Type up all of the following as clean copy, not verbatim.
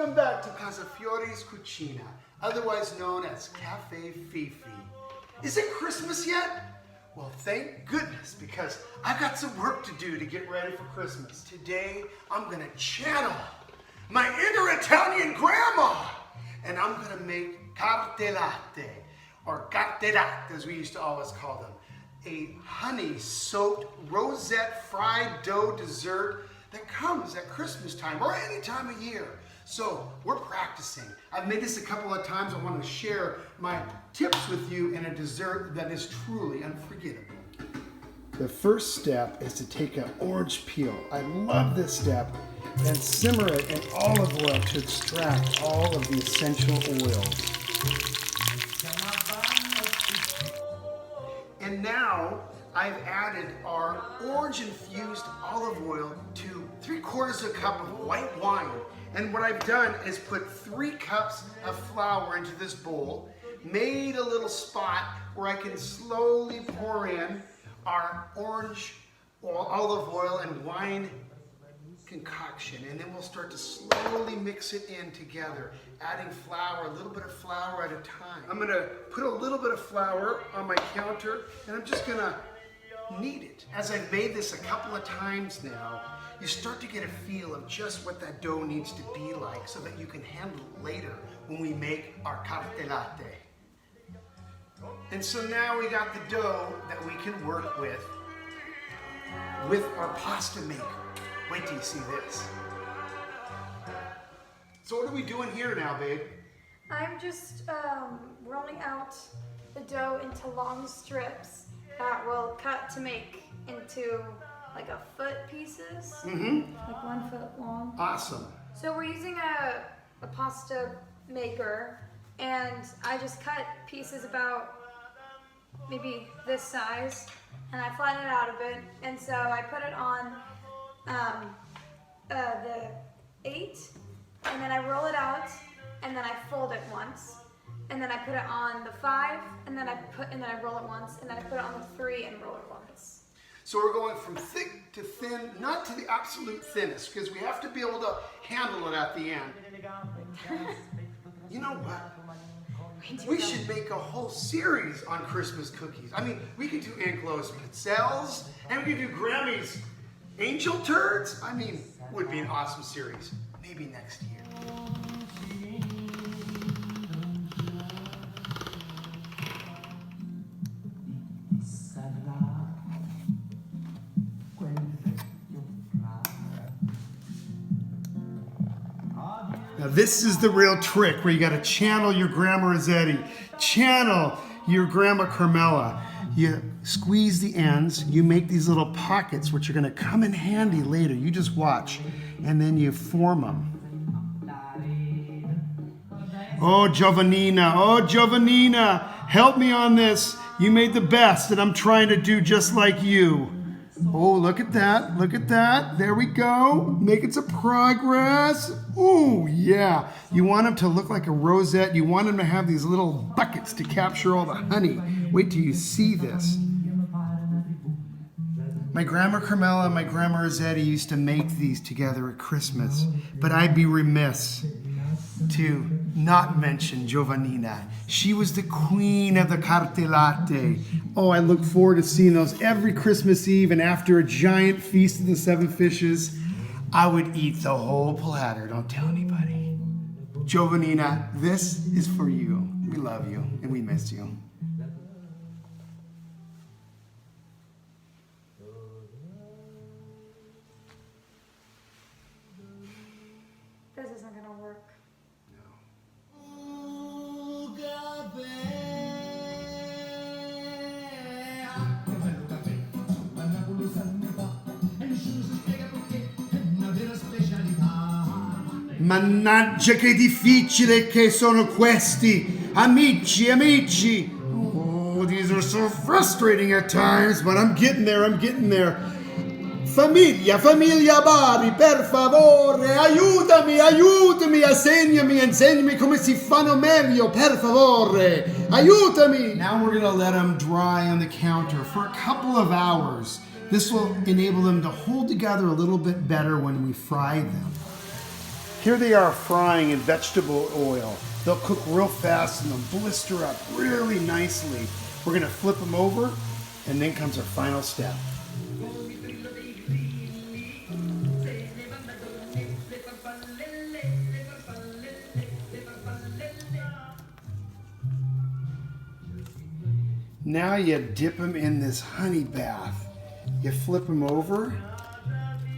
Welcome back to Casa Fiore's Cucina, otherwise known as Cafe Fifi. Is it Christmas yet? Well, thank goodness, because I've got some work to do to get ready for Christmas. Today, I'm gonna channel my inner Italian grandma, and I'm gonna make cartellate, or cartellate as we used to always call them, a honey-soaked rosette fried dough dessert that comes at Christmas time or any time of year. So we're practicing. I've made this a couple of times. I want to share my tips with you in a dessert that is truly unforgettable. The first step is to take an orange peel. I love this step, and simmer it in olive oil to extract all of the essential oils. And now I've added our orange-infused olive oil to 3/4 cup of white wine. And what I've done is put 3 cups of flour into this bowl, made a little spot where I can slowly pour in our orange olive oil and wine concoction, and then we'll start to slowly mix it in together, adding flour, a little bit of flour at a time. I'm gonna put a little bit of flour on my counter, and I'm just gonna knead it. As I've made this a couple of times now, you start to get a feel of just what that dough needs to be like so that you can handle it later when we make our cartellate. And so now we got the dough that we can work with our pasta maker. Wait till you see this. So what are we doing here now, babe? I'm just rolling out the dough into long strips that will cut to make into like a foot pieces, like 1 foot long. Awesome. So we're using a pasta maker, and I just cut pieces about maybe this size, and I flatten it out a bit, and so I put it on the 8, and then I roll it out, and then I fold it once, and then I put it on the 5, and then I roll it once, and then I put it on the 3 and roll it once. So we're going from thick to thin, not to the absolute thinnest, because we have to be able to handle it at the end. You know what? We should make a whole series on Christmas cookies. I mean, we could do enclosed pizzelles, and we could do Grammy's angel turds. I mean, it would be an awesome series. Maybe next year. Now this is the real trick where you got to channel your Grandma Rossetti, channel your Grandma Carmela. You squeeze the ends, you make these little pockets which are going to come in handy later. You just watch, and then you form them. Oh Giovannina, help me on this. You made the best, and I'm trying to do just like you. Oh, look at that, look at that. There we go, making some progress. Ooh, yeah. You want them to look like a rosette. You want them to have these little buckets to capture all the honey. Wait till you see this. My Grandma Carmela and my Grandma Rossetti used to make these together at Christmas, but I'd be remiss to not mention Giovannina. She was the queen of the cartellate. Oh, I look forward to seeing those every Christmas Eve, and after a giant feast of the 7 fishes, I would eat the whole platter. Don't tell anybody. Giovannina, this is for you. We love you, and we miss you. This isn't gonna work. Mannaggia che difficile che sono questi! Amici, amici! Oh, these are so frustrating at times, but I'm getting there, I'm getting there. Famiglia Bari, per favore, aiutami, insegnami come si fanno meglio, per favore, aiutami! Now we're gonna let them dry on the counter for a couple of hours. This will enable them to hold together a little bit better when we fry them. Here they are frying in vegetable oil. They'll cook real fast and they'll blister up really nicely. We're gonna flip them over, and then comes our final step. Now you dip them in this honey bath. You flip them over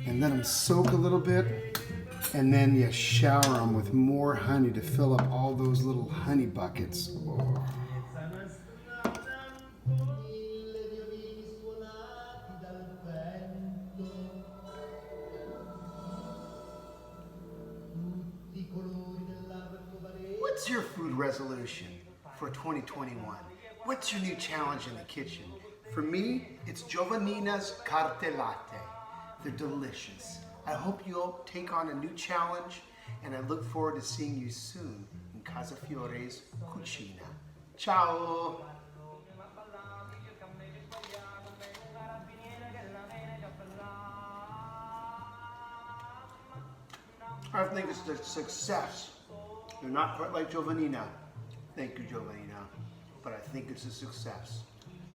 and let them soak a little bit, and then you shower them with more honey to fill up all those little honey buckets. Oh. What's your food resolution for 2021? What's your new challenge in the kitchen? For me, it's Giovannina's Cartellate. They're delicious. I hope you'll take on a new challenge, and I look forward to seeing you soon in Casa Fiore's Cucina. Ciao! I think it's a success. They're not quite like Giovannina. Thank you, Giovannina. But I think it's a success.